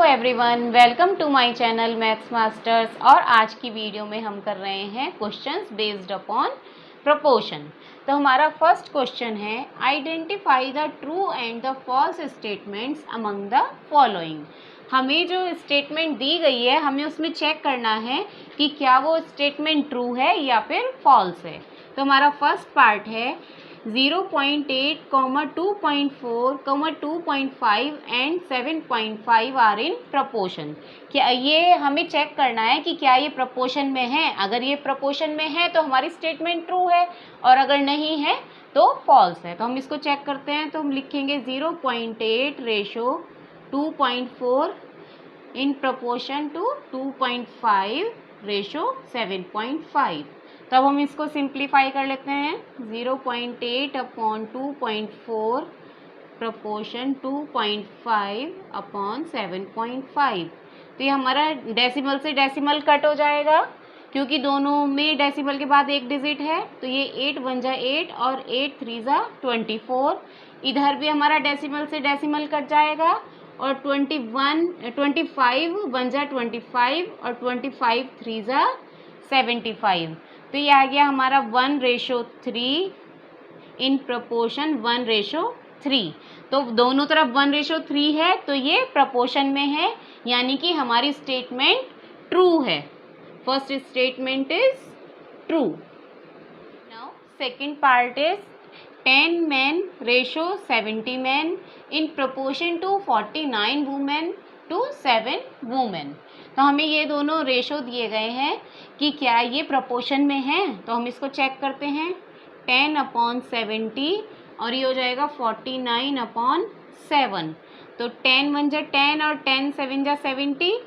Hello everyone, welcome to my channel maths masters. और आज की वीडियो में हम कर रहे हैं क्वेश्चंस बेस्ड अपॉन प्रोपोर्शन। तो हमारा फर्स्ट क्वेश्चन है, identify the true and the false statements among the following. हमें जो स्टेटमेंट दी गई है हमें उसमें चेक करना है कि क्या वो स्टेटमेंट ट्रू है या फिर फॉल्स है। तो हमारा फर्स्ट पार्ट है 0.8, 2.4, 2.5 एंड 7.5 आर इन प्रपोर्शन। क्या ये हमें चेक करना है कि क्या ये प्रपोर्शन में है। अगर ये प्रपोर्शन में है तो हमारी स्टेटमेंट ट्रू है और अगर नहीं है तो फॉल्स है। तो हम इसको चेक करते हैं। तो हम लिखेंगे 0.8 ratio 2.4 in proportion to 2.5 ratio 7.5। तब हम इसको सिंप्लीफाई कर लेते हैं। 0.8 अपॉन 2.4 प्रपोर्शन 2.5 अपॉन 7.5। तो ये हमारा डेसिमल से डेसिमल कट हो जाएगा क्योंकि दोनों में डेसिमल के बाद एक डिजिट है। तो ये 8 1 जा 8 और 8 3 जा 24। इधर भी हमारा डेसिमल से डेसिमल कट जाएगा और 25 1 जा 25 और 25 3 जा 75। तो ये आ गया हमारा 1:3 इन प्रपोर्शन 1:3। तो दोनों तरफ 1:3 है तो ये प्रपोर्शन में है, यानी कि हमारी स्टेटमेंट ट्रू है। First statement is true. Now second part is 10 men ratio 70 men in proportion to 49 women to 7 women. तो हमें ये दोनों रेशो दिए गए हैं कि क्या ये प्रपोर्शन में है। तो हम इसको चेक करते हैं। 10 अपॉन 70 और ये हो जाएगा 49 अपॉन 7। तो 10 1 जा 10 और 10 7 जा 70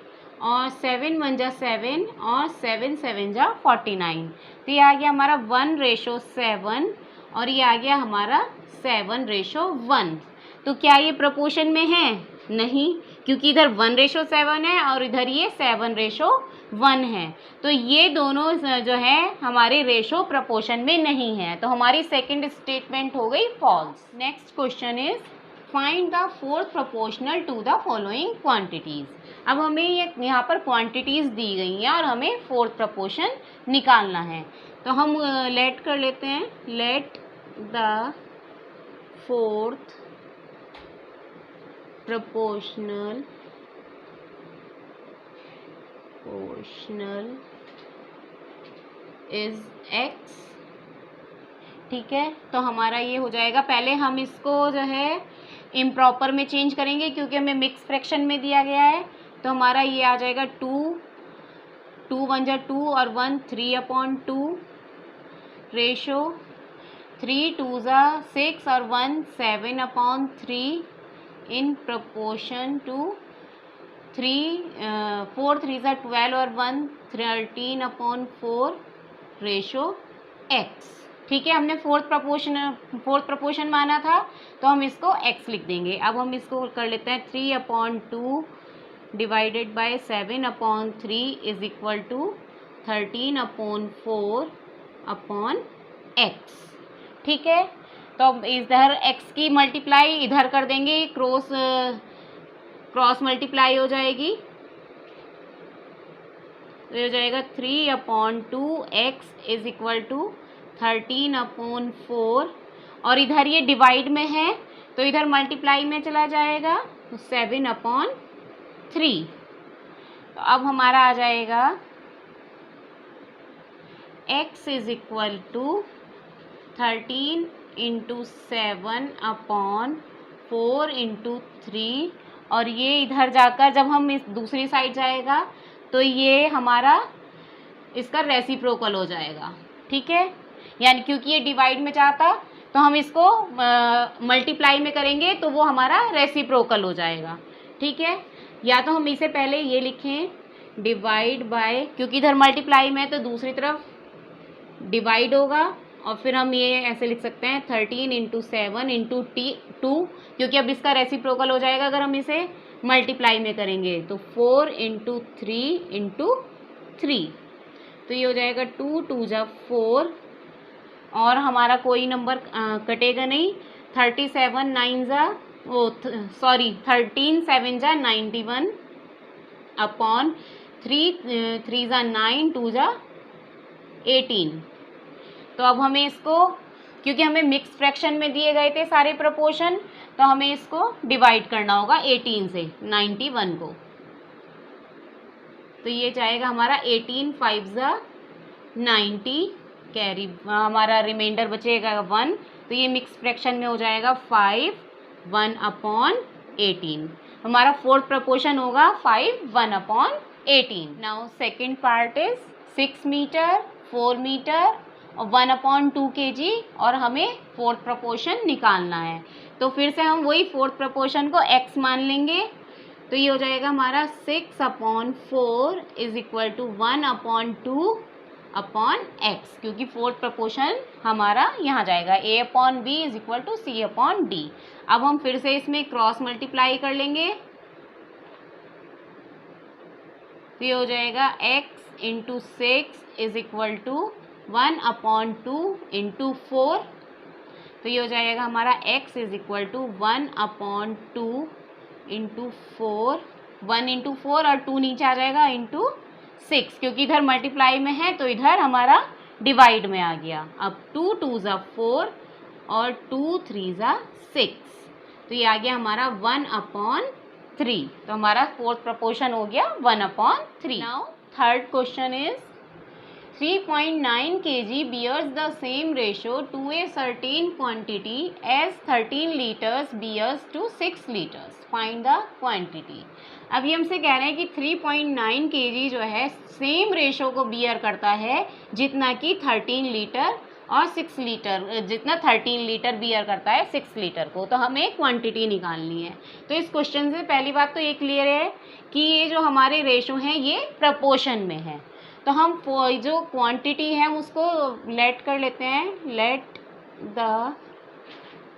और 7 1 जा 7 और 7 7 जा 49। तो ये आ गया हमारा 1:7 और ये आ गया हमारा 7:1। तो क्या ये प्रपोर्शन में है? नहीं, क्योंकि इधर 1:7 है और इधर ये 7:1 है। तो ये दोनों जो है हमारे रेशो प्रपोर्शन में नहीं है। तो हमारी सेकंड स्टेटमेंट हो गई false. Next question is find the fourth proportional to the following quantities. अब हमें यहाँ पर क्वांटिटीज दी गई हैं और हमें फोर्थ प्रपोर्शन निकालना है। तो हम लेट कर लेते हैं। Let the fourth proportional is x। ठीक है, तो हमारा ये हो जाएगा। पहले हम इसको जो है इम्प्रॉपर में चेंज करेंगे क्योंकि हमें मिक्स फ्रैक्शन में दिया गया है। तो हमारा ये आ जाएगा 2 1 जा 2 और 1 3/2 रेशो 3 2 जा 6 और 1 7/3 इन प्रपोर्शन टू 4 3 जा 12 और 1 13/4 रेशो x। ठीक है, हमने फोर्थ प्रपोर्शन माना था तो हम इसको x लिख देंगे। अब हम इसको कर लेते हैं 3/2 divided by 7/3 is equal to 13/4 upon x। ठीक है, तो अब इधर x की मल्टीप्लाई इधर कर देंगे, क्रॉस मल्टीप्लाई हो जाएगी। तो ये हो जाएगा 3/2x इज इक्वल टू 13/4 और इधर ये डिवाइड में है तो इधर मल्टीप्लाई में चला जाएगा तो 7/3। तो अब हमारा आ जाएगा x इज इक्वल टू 13 × 7/4 × 3 और ये इधर जाकर जब हम इस दूसरी साइड जाएगा तो ये हमारा इसका रेसिप्रोकल हो जाएगा। ठीक है, यानी क्योंकि ये डिवाइड में जाता तो हम इसको मल्टीप्लाई में करेंगे तो वो हमारा रेसिप्रोकल हो जाएगा। ठीक है, या तो हम इसे पहले ये लिखें डिवाइड बाय, क्योंकि इधर मल्टीप्लाई में तो दूसरी तरफ डिवाइड होगा और फिर हम ये ऐसे लिख सकते हैं 13 × 7 × 2 क्योंकि अब इसका रेसिप्रोकल हो जाएगा अगर हम इसे मल्टीप्लाई में करेंगे तो 4 × 3 × 3। तो ये हो जाएगा 2 2 जा 4 और हमारा कोई नंबर कटेगा नहीं। 13 7 जा 91 अपॉन 3 3 ज़ा 9 2 ज़ा 18। तो अब हमें इसको, क्योंकि हमें मिक्स फ्रैक्शन में दिए गए थे सारे प्रपोर्शन, तो हमें इसको डिवाइड करना होगा 18 से 91 को। तो ये जाएगा हमारा 18 5 ज़ा 90, कैरी हमारा रिमाइंडर बचेगा 1। तो ये मिक्स फ्रैक्शन में हो जाएगा 5 1 अपॉन 18। हमारा फोर्थ प्रपोर्शन होगा 5 1 upon 18। Now second part is 6 metre 4 metre और 1 अपॉन 2 kg, और हमें फोर्थ प्रपोर्शन निकालना है। तो फिर से हम वही फोर्थ प्रपोर्शन को x मान लेंगे। तो ये हो जाएगा हमारा 6 upon 4 is equal to 1 upon 2 upon x, क्योंकि फोर्थ प्रपोर्शन हमारा यहाँ जाएगा a upon b is equal to c upon d। अब हम फिर से इसमें क्रॉस मल्टीप्लाई कर लेंगे। तो ये हो जाएगा x into 6 is equal to 1 upon 2 into 4। तो ये हो जाएगा हमारा x is equal to 1 upon 2 into 4, 1 into 4 और 2 नीचे आ जाएगा इंटू 6, क्योंकि इधर मल्टीप्लाई में है तो इधर हमारा डिवाइड में आ गया। अब 2 2 ज़ा 4 और 2 3 ज़ा 6, तो ये आ गया हमारा 1 अपॉन 3। तो हमारा फोर्थ प्रपोर्शन हो गया 1 upon 3। Now third question is 3.9 kg bears the same ratio to a certain quantity as 13 liters bears to 6 liters. Find the quantity. अब ये हमसे कह रहे हैं कि 3.9 kg जो है सेम रेशो को बियर करता है जितना कि 13 लीटर और 6 लीटर, जितना 13 लीटर बियर करता है 6 लीटर को। तो हमें क्वांटिटी निकालनी है। तो इस क्वेश्चन से पहली बात तो ये क्लियर है कि ये जो हमारे रेशो हैं ये प्रपोर्शन में है। तो हम जो क्वांटिटी है उसको लेट कर लेते हैं, let the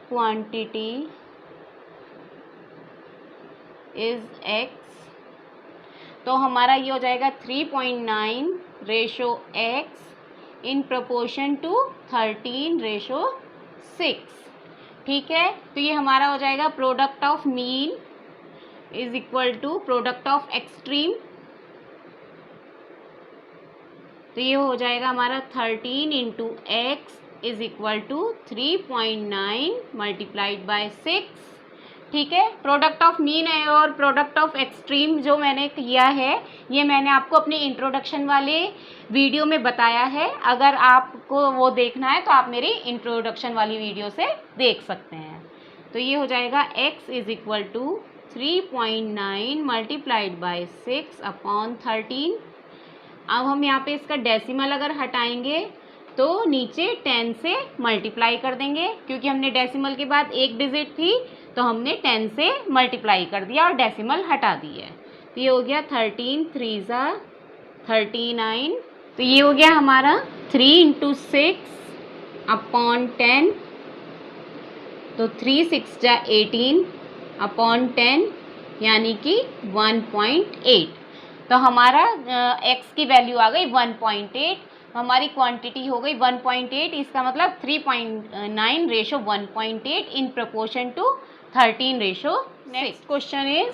quantity is x। तो हमारा ये हो जाएगा 3.9 ratio x in proportion to 13 ratio 6। ठीक है, तो ये हमारा हो जाएगा product of mean is equal to product of extreme. तो ये हो जाएगा हमारा 13 into x is equal to 3.9 multiplied by 6। ठीक है, प्रोडक्ट ऑफ मीन है और प्रोडक्ट ऑफ एक्सट्रीम जो मैंने किया है ये मैंने आपको अपने इंट्रोडक्शन वाले वीडियो में बताया है। अगर आपको वो देखना है तो आप मेरी इंट्रोडक्शन वाली वीडियो से देख सकते हैं। तो ये हो जाएगा x is equal to 3.9 multiplied by 6 upon 13। अब हम यहाँ पे इसका डेसिमल अगर हटाएंगे तो नीचे 10 से मल्टीप्लाई कर देंगे, क्योंकि हमने डेसिमल के बाद एक डिजिट थी तो हमने 10 से मल्टीप्लाई कर दिया और डेसिमल हटा दी है। तो ये हो गया 13 3 ज़ा 39। तो ये हो गया हमारा 3 इंटू 6 अपॉन 10। तो 3 6 जा 18 अपॉन 10 यानी कि 1.8। तो हमारा x की वैल्यू आ गई 1.8, हमारी क्वांटिटी हो गई 1.8। इसका मतलब 3.9 ratio 1.8 in proportion to 13 ratio. Next question is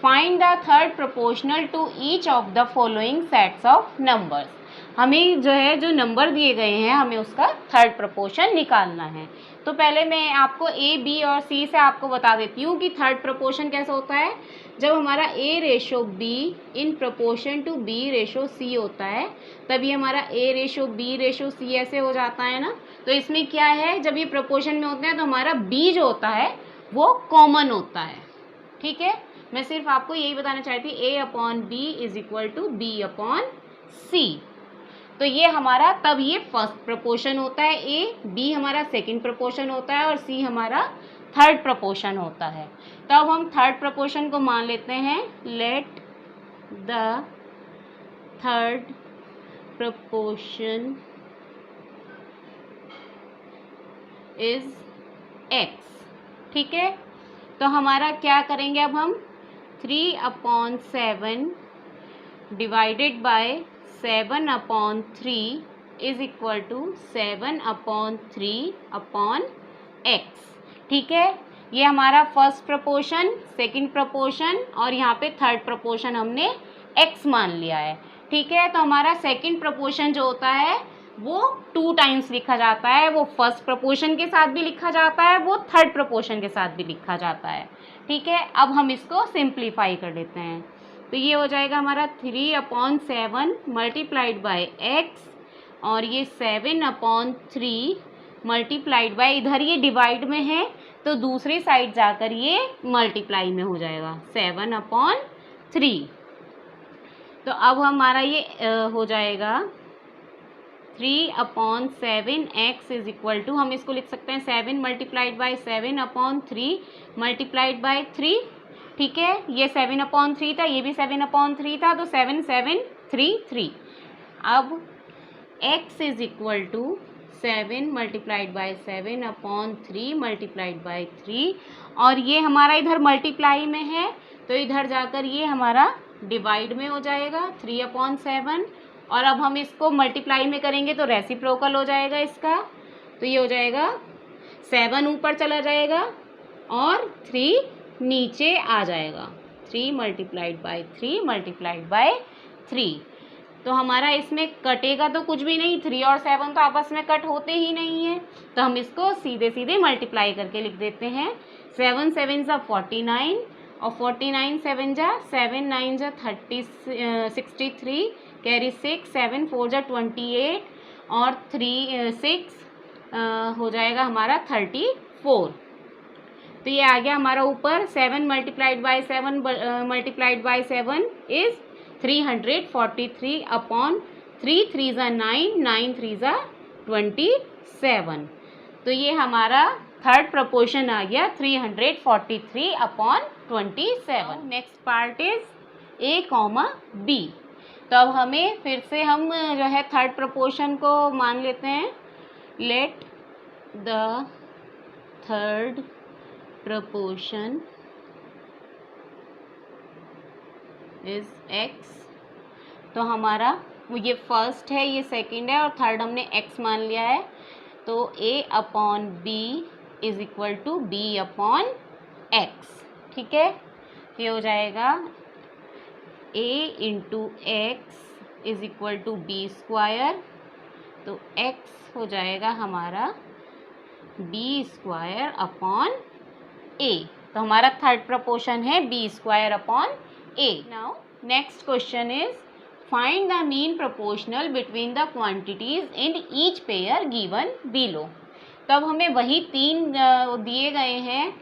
find the third proportional to each of the following sets of numbers. हमें जो है जो नंबर दिए गए हैं हमें उसका थर्ड प्रोपोर्शन निकालना है। तो पहले मैं आपको a b और c से आपको बता देती हूँ कि थर्ड प्रोपोर्शन कैसा होता है। जब हमारा a ratio b in proportion to b ratio c होता है तभी हमारा a ratio b ratio c ऐसे हो जाता है ना। तो इसमें क्या है, जब ये प्रोपोर्शन में होते हैं तो हमारा b जो होता है वो कॉमन होता है। ठीक है, मैं सिर्फ आपको यही बताना चाहती हूँ a upon b is equal to b upon c। तो ये हमारा तब ये फर्स्ट प्रोपोर्शन होता है, a b हमारा सेकंड प्रोपोर्शन होता है और c हमारा थर्ड प्रोपोर्शन होता है। तो अब हम थर्ड प्रोपोर्शन को मान लेते हैं, let the third proportion is x। ठीक है, तो हमारा क्या करेंगे अब हम 3 upon 7 divided by 7 upon 3 is equal to 7 upon 3 upon x। ठीक है, ये हमारा फर्स्ट प्रोपोर्शन, सेकंड प्रोपोर्शन और यहाँ पे थर्ड प्रोपोर्शन हमने x मान लिया है। ठीक है, तो हमारा सेकंड प्रपोर्शन जो होता है वो 2 टाइम्स लिखा जाता है, वो फर्स्ट प्रपोर्शन के साथ भी लिखा जाता है, वो थर्ड प्रपोर्शन के साथ भी लिखा जाता है। ठीक है, अब हम इसको सिंप्लीफाई कर लेते हैं। तो ये हो जाएगा हमारा 3/7 मल्टीप्लाइड बाई एक्स, और ये 7/3 मल्टीप्लाइड बाई, इधर ये डिवाइड में है तो दूसरी साइड जाकर ये मल्टीप्लाई में हो जाएगा 7/3। तो अब हमारा ये हो जाएगा 3/7x इज इक्वल टू, हम इसको लिख सकते हैं 7 मल्टीप्लाइड बाई 7/3 मल्टीप्लाइड बाई 3। ठीक है, ये 7/3 था, ये भी 7/3 था, तो 7 7 3 3। अब x is equal to 7 multiplied by 7/3 multiplied by 3, और ये हमारा इधर मल्टीप्लाई में है तो इधर जाकर ये हमारा डिवाइड में हो जाएगा 3/7, और अब हम इसको मल्टीप्लाई में करेंगे तो रेसिप्रोकल हो जाएगा इसका। तो ये हो जाएगा 7 ऊपर चला जाएगा और 3 नीचे आ जाएगा, 3 मल्टीप्लाइड बाई 3 मल्टीप्लाइड बाई 3। तो हमारा इसमें कटेगा तो कुछ भी नहीं, 3 और 7 तो आपस में कट होते ही नहीं है, तो हम इसको सीधे सीधे मल्टीप्लाई करके लिख देते हैं। 7 7 जा 49, और 49 7 जा 7 9 जा 63, कैरी 6, 7 4 जा 28, और 3 6 हो जाएगा हमारा 34। तो ये आ गया हमारा ऊपर 7 multiplied by 7 multiplied by 7 is 343/3 3 जा 9 9 3 जा 27। तो ये हमारा थर्ड प्रपोर्शन आ गया 343/27। Next part is a, b। तो अब हमें फिर से हम जो है थर्ड प्रपोर्शन को मान लेते हैं। Let the third proportion is x। तो हमारा ये फर्स्ट है, ये सेकंड है, और थर्ड हमने x मान लिया है। तो a/b is equal to b/x। ठीक है, ये हो जाएगा a into x is equal to b square. तो x हो जाएगा हमारा b स्क्वायर अपॉन a। तो हमारा थर्ड प्रपोर्शन है b square upon a। Now next question is find the mean proportional between the quantities in each pair given below. तो अब हमें वही 3 दिए गए हैं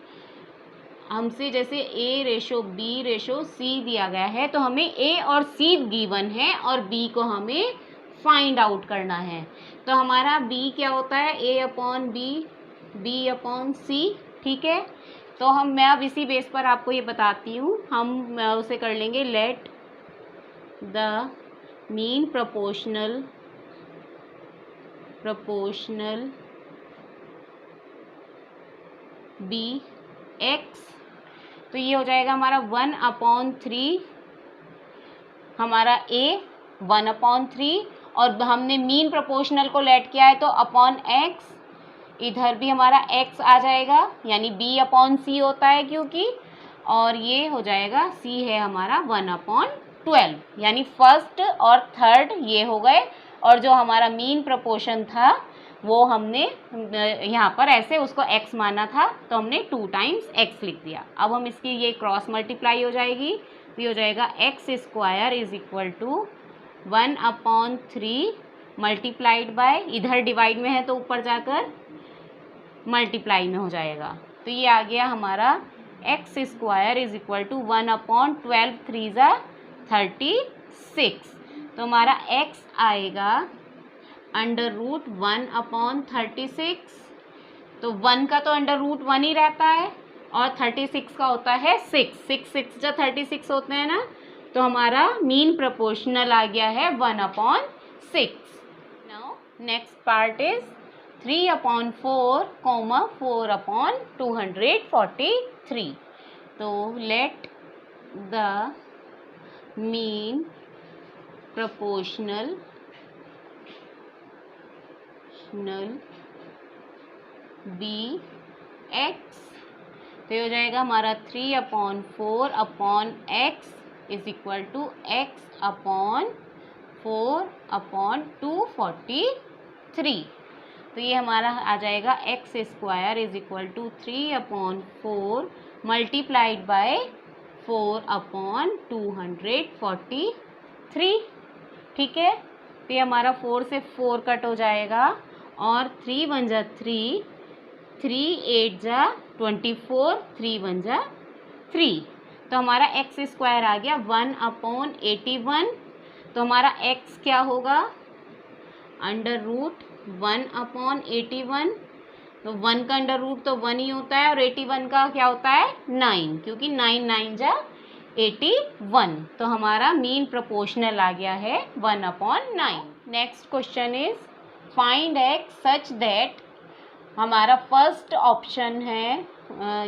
हमसे, जैसे A/B/C दिया गया है, तो हमें A और C गिवन है और B को हमें फाइंड आउट करना है। तो हमारा B क्या होता है, A/B B/C। ठीक है, तो मैं अब इसी बेस पर आपको ये बताती हूँ। हम उसे कर लेंगे late the mean proportional BX। तो ये हो जाएगा हमारा 1/3, हमारा A 1/3, और हमने मीन प्रोपोर्शनल को लेट किया है तो अपॉन x, इधर भी हमारा x आ जाएगा, यानी B/C होता है क्योंकि, और ये हो जाएगा C है हमारा 1/12, यानी फर्स्ट और थर्ड ये हो गए, और जो हमारा मीन प्रोपोर्शन था वो हमने यहाँ पर ऐसे उसको x माना था तो हमने 2 टाइम्स x लिख दिया। अब हम इसकी ये क्रॉस मल्टीप्लाई हो जाएगी, तो ये हो जाएगा x square is equal to 1/3 multiplied by, इधर डिवाइड में है तो ऊपर जाकर मल्टीप्लाई में हो जाएगा। तो ये आ गया हमारा x square is equal to 1/12 3 जा 36। तो हमारा x आएगा √1/36। तो 1 का तो √1 ही रहता है और 36 का होता है 6 6 जो 36 होते हैं ना, तो हमारा मीन प्रोपोर्शनल आ गया है 1/6। Now next part is 3/4, 4/243। तो let the mean proportional BX। तो ये हो जाएगा हमारा 3/4/x is equal to x upon 4/243। तो ये हमारा आ जाएगा x square is equal to 3/4 multiplied by 4/243। ठीक है, तो ये हमारा 4 से 4 कट हो जाएगा और 3 1 जा 3, 3 8 जा 24, 3 1 जा 3। तो हमारा एक्स स्क्वायर आ गया 1/81। तो हमारा एक्स क्या होगा, अंडर रूट 1/81। तो 1 का अंडर रूट तो 1 ही होता है और 81 का क्या होता है 9, क्योंकि 9 9 जा 81। तो हमारा मीन प्रोपोर्शनल आ गया है 1/9। Next question is find x such that, हमारा फर्स्ट ऑप्शन है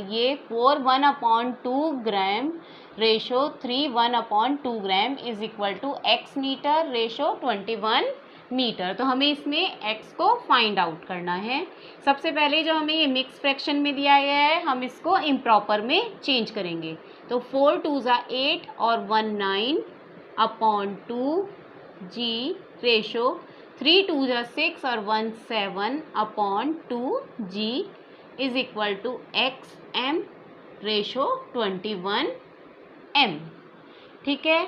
ये 4 1/2 gram ratio 3 1/2 gram is equal to x metre ratio 21 metre. तो हमें इसमें x को फाइंड आउट करना है। सबसे पहले जो हमें ये मिक्स फ्रैक्शन में दिया गया है हम इसको इम्प्रॉपर में चेंज करेंगे। तो 4 2 जा 8 और 1 9/2 जी रेशो 3 2 जा 6 और 1 7/2 g is equal to x m ratio 21 m. ठीक है,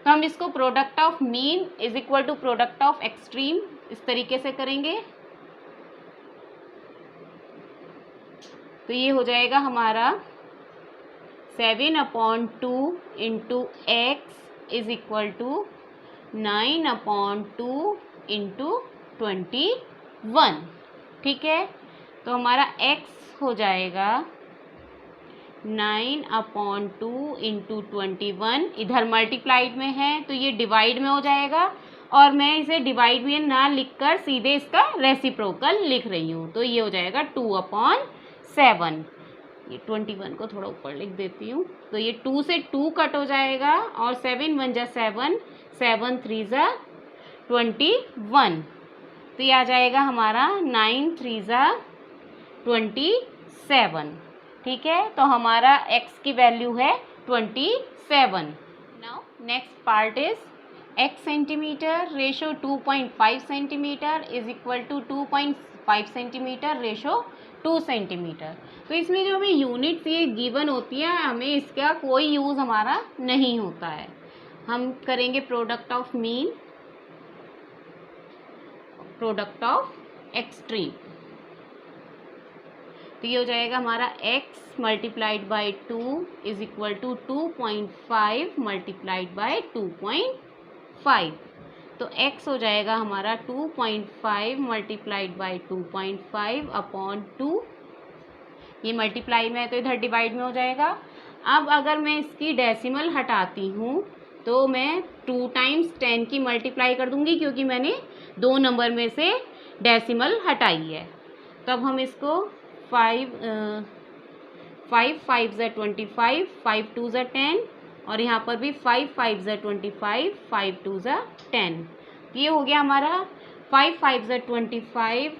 तो हम इसको product of mean is equal to product of extreme इस तरीके से करेंगे। तो ये हो जाएगा हमारा 7/2 into x is equal to 9/2 into 21। ठीक है, तो हमारा x हो जाएगा 9/2 इंटू 21। इधर मल्टीप्लाइड में है तो ये डिवाइड में हो जाएगा और मैं इसे डिवाइड में ना लिखकर सीधे इसका रेसिप्रोकल लिख रही हूँ। तो ये हो जाएगा 2/7। ये 21 को थोड़ा ऊपर लिख देती हूँ। तो ये 2 से 2 कट हो जाएगा और 7 1 जा 7, 7 3 जा 21। तो ये आ जाएगा हमारा 9 3 जा 27। ठीक है, तो हमारा x की वैल्यू है 27। Now next part is x centimetre ratio 2.5 centimetre is equal to 2.5 centimetre ratio 2 centimetre. तो इसमें जो हमें यूनिट्स ये गिवन होती है हमें इसका कोई यूज़ हमारा नहीं होता है। हम करेंगे product of mean, product of extreme. तो ये हो जाएगा हमारा x multiplied by 2 is equal to 2.5 multiplied by 2.5। तो x हो जाएगा हमारा 2.5 मल्टीप्लाइड बाई 2.5 अपॉन 2। ये मल्टीप्लाई में है तो इधर डिवाइड में हो जाएगा। अब अगर मैं इसकी डेसिमल हटाती हूँ तो मैं 2 टाइम्स 10 की मल्टीप्लाई कर दूँगी क्योंकि मैंने 2 नंबर में से डेसिमल हटाई है। तो अब हम इसको 5 5 जा 25, 5 2 जा 10 और यहाँ पर भी 5 5 जा 25, 5 2 जा 10। ये हो गया हमारा 5 5 जा 25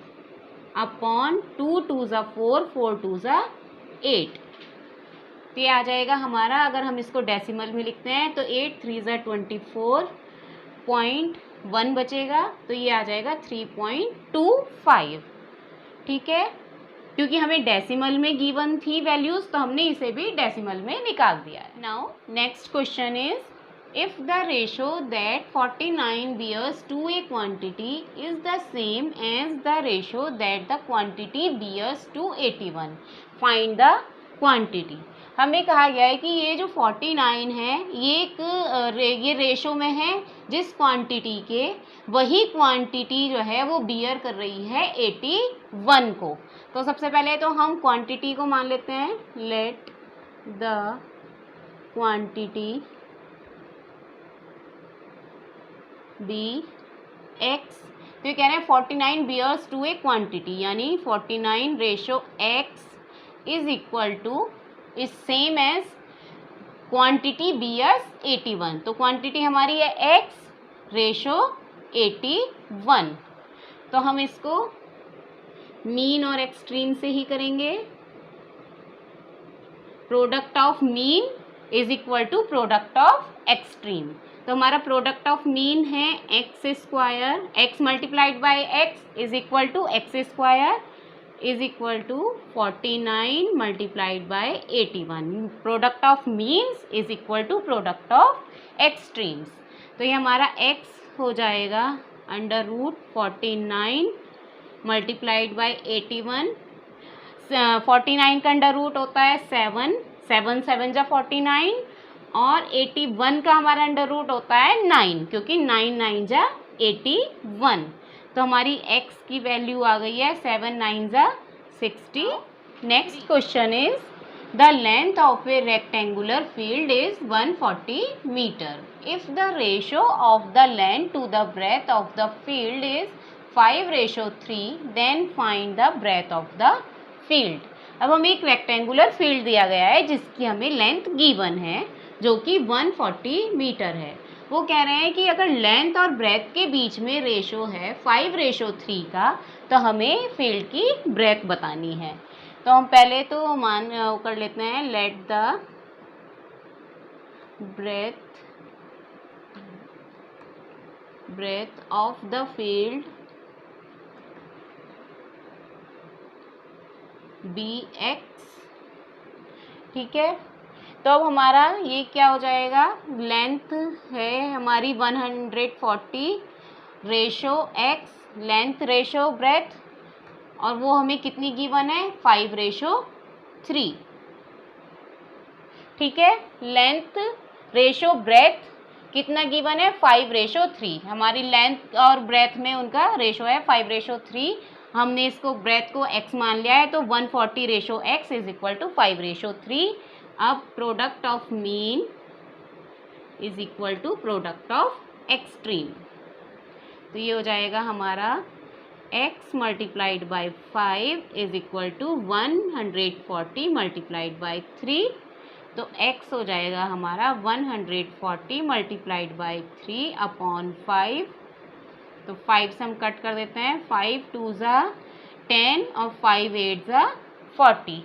अपॉन 2 2 जा 4, 4 2 जा 8। तो ये आ जाएगा हमारा, अगर हम इसको डेसिमल में लिखते हैं तो 8 3 जा 24.1 बचेगा। तो ये आ जाएगा 3.25। ठीक है, क्योंकि हमें डेसिमल में गिवन थी वैल्यूज तो हमने इसे भी डेसिमल में निकाल दिया है। Now next question is if the ratio that 49 bears to a quantity is the same as the ratio that the quantity bears to 81, find the quantity. हमें कहा गया है कि ये जो 49 है ये रेशो में है जिस क्वांटिटी के, वही क्वांटिटी जो है वो बियर कर रही है 81 को। तो सबसे पहले तो हम क्वांटिटी को मान लेते हैं, let the quantity be x. तो ये कह रहे हैं 49 बियर्स टू ए क्वांटिटी, यानी 49 ratio x is equal to is same as quantity bears 81। तो क्वांटिटी हमारी है एक्स रेशो 81। तो हम इसको मीन और एक्सट्रीम से ही करेंगे। Product of mean is equal to product of extreme. तो हमारा प्रोडक्ट ऑफ मीन है x square, x multiplied by x is equal to x square is equal to 49 multiplied by 81। Product of means is equal to product of extremes. तो ये हमारा x हो जाएगा under root 49 multiplied by 81। 49 का under root होता है 7, 7 7 जा 49, और 81 का हमारा अंडर रूट होता है 9, क्योंकि 9 9 जा 81। तो हमारी x की वैल्यू आ गई है 7 9 जा 60। Next question is the length of a rectangular field is 140 metre. If the ratio of the length to the breadth of the field is 5:3, then find the breadth of the field. अब हमें एक rectangular field दिया गया है जिसकी हमें length given है जो कि 140 मीटर है। वो कह रहे हैं कि अगर लेंथ और ब्रेथ के बीच में रेशो है 5:3 का, तो हमें फील्ड की ब्रेथ बतानी है। तो हम पहले तो कर लेते हैं, let the breadth of the field be x. ठीक है, तो अब हमारा ये क्या हो जाएगा, लेंथ है हमारी 140 ratio x, length ratio breadth, और वो हमें कितनी गिवन है 5:3। ठीक है, लेंथ रेशो ब्रेथ कितना गिवन है 5:3। हमारी लेंथ और ब्रेथ में उनका रेशो है 5:3। हमने इसको ब्रेथ को x मान लिया है, तो 140 ratio x is equal to 5:3। अब product of mean is equal to product of extreme. तो ये हो जाएगा हमारा x multiplied by 5 is equal to 140 multiplied by 3। तो x हो जाएगा हमारा 140 मल्टीप्लाइड बाई 3 अपॉन 5। तो 5 से हम कट कर देते हैं, 5 2 ज़ा 10 और 5 8 ज़ा 40,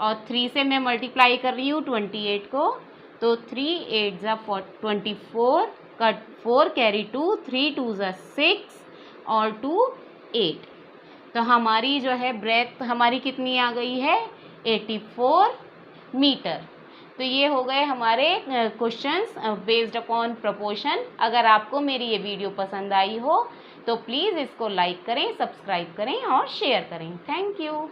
और 3 से मैं मल्टीप्लाई कर रही हूँ 28 को, तो 3 8 ज़ा 24, कट 4 कैरी 2, 3 2 ज़ा 6 और 2 8। तो हमारी जो है ब्रेथ हमारी कितनी आ गई है 84 मीटर। तो ये हो गए हमारे क्वेश्चंस बेस्ड अपॉन प्रोपोर्शन। अगर आपको मेरी ये वीडियो पसंद आई हो तो प्लीज़ इसको लाइक करें, सब्सक्राइब करें और शेयर करें। Thank you.